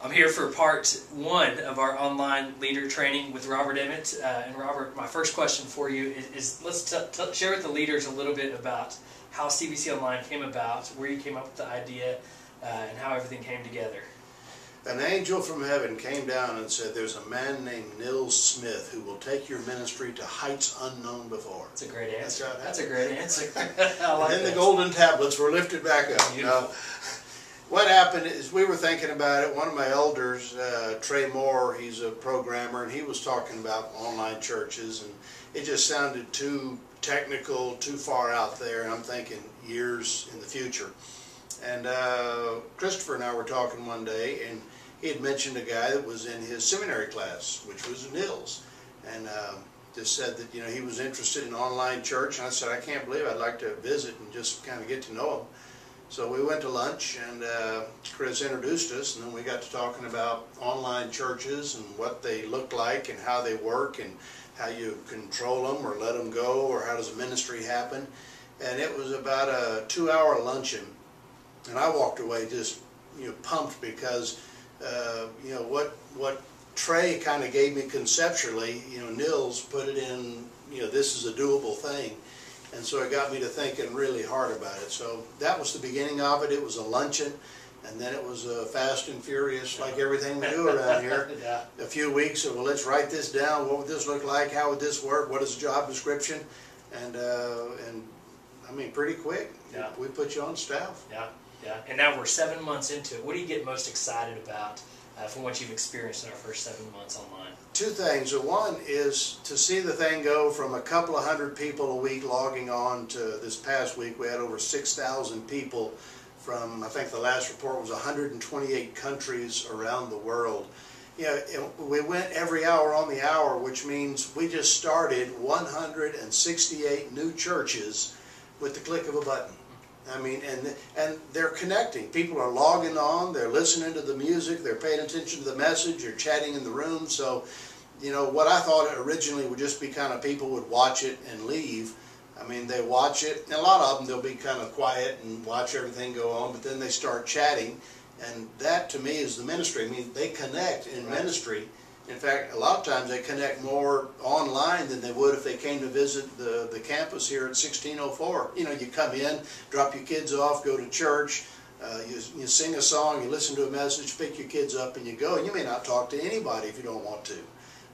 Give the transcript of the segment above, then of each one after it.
I'm here for part 1 of our online leader training with Robert Emmitt. And Robert, my first question for you is let's share with the leaders a little bit about how CBC Online came about, where you came up with the idea, and how everything came together. An angel from heaven came down and said, there's a man named Nils Smith who will take your ministry to heights unknown before. That's a great answer. That's a great answer. And then the golden tablets were lifted back up. Now, what happened is we were thinking about it. One of my elders, Trey Moore, he's a programmer, and he was talking about online churches, and it just sounded too technical, too far out there, and I'm thinking years in the future. And Christopher and I were talking one day, and he had mentioned a guy that was in his seminary class, which was Nils, and just said that he was interested in online church. And I said, I can't believe I'd like to visit and just kind of get to know him. So we went to lunch, and Chris introduced us, and then we got to talking about online churches and what they look like and how they work and how you control them or let them go, or how does a ministry happen. And it was about a 2-hour luncheon. And I walked away just pumped because what Trey kind of gave me conceptually, Nils put it in, this is a doable thing. And so it got me to thinking really hard about it. So that was the beginning of it. It was a luncheon, and then it was fast and furious, like everything we do around here. Yeah. A few weeks of, well, let's write this down. What would this look like? How would this work? What is the job description? And I mean, pretty quick. Yeah. We put you on staff. Yeah. Yeah, and now we're 7 months into it. What do you get most excited about from what you've experienced in our first 7 months online? 2 things. One is to see the thing go from a couple of hundred people a week logging on to this past week we had over 6,000 people from, I think the last report was 128 countries around the world. We went every hour on the hour, which means we just started 168 new churches with the click of a button. I mean, and they're connecting. People are logging on, they're listening to the music, they're paying attention to the message, they're chatting in the room. So, what I thought originally would just be kind of people would watch it and leave. I mean, they watch it, and a lot of them, they'll be kind of quiet and watch everything go on, but then they start chatting, and that to me is the ministry. I mean, they connect in ministry. In fact, a lot of times they connect more online than they would if they came to visit the campus here at 1604. You come in, drop your kids off, go to church, you sing a song, you listen to a message, pick your kids up, and you go. And you may not talk to anybody if you don't want to.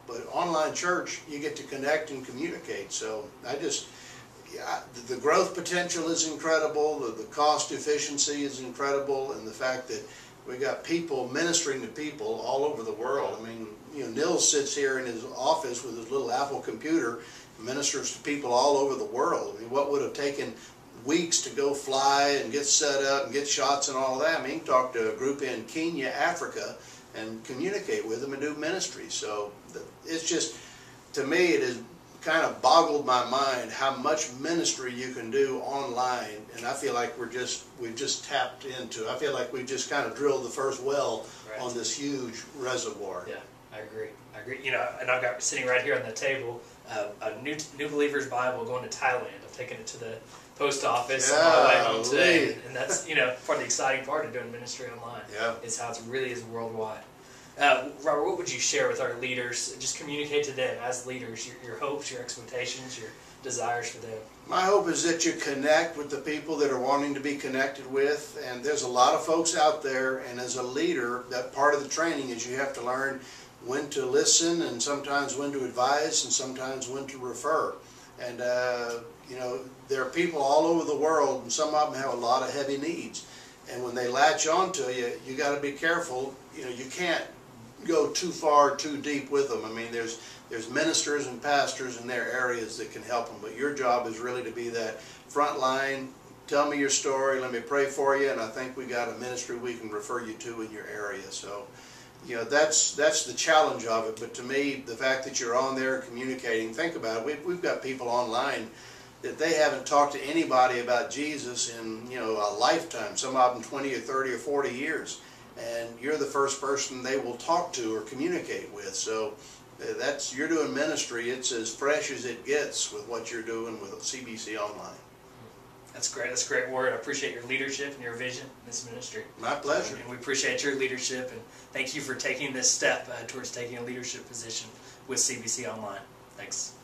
But online church, you get to connect and communicate. So the growth potential is incredible, the cost efficiency is incredible, and the fact that we got people ministering to people all over the world. I mean, Nils sits here in his office with his little Apple computer, ministers to people all over the world. I mean, what would have taken weeks to go fly and get set up and get shots and all of that? I mean, you can talk to a group in Kenya, Africa, and communicate with them and do ministry. So it's just, to me, it has kind of boggled my mind how much ministry you can do online, and I feel like we've just tapped into. I feel like we've just kind of drilled the first well on this huge reservoir. Yeah, I agree. And I've got sitting right here on the table a New Believer's Bible going to Thailand. I've taken it to the post office on my way home today, and that's part of the exciting part of doing ministry online. Yeah, is how it really is worldwide. Robert, what would you share with our leaders? Just communicate to them as leaders, your hopes, your expectations, your desires for them. My hope is that you connect with the people that are wanting to be connected with, and there's a lot of folks out there, and as a leader, that part of the training is you have to learn when to listen, and sometimes when to advise, and sometimes when to refer. And there are people all over the world, and some of them have a lot of heavy needs, and when they latch onto you, you got to be careful. You can't go too far, too deep with them. I mean, there's ministers and pastors in their areas that can help them, but your job is really to be that front line. Tell me your story, let me pray for you, and I think we got a ministry we can refer you to in your area. So, that's the challenge of it. But to me, the fact that you're on there communicating, think about it. We've got people online that they haven't talked to anybody about Jesus in a lifetime. Some of them 20 or 30 or 40 years. And you're the first person they will talk to or communicate with. So you're doing ministry. It's as fresh as it gets with what you're doing with CBC Online. That's great. That's a great word. I appreciate your leadership and your vision in this ministry. My pleasure. And we appreciate your leadership, and thank you for taking this step towards taking a leadership position with CBC Online. Thanks.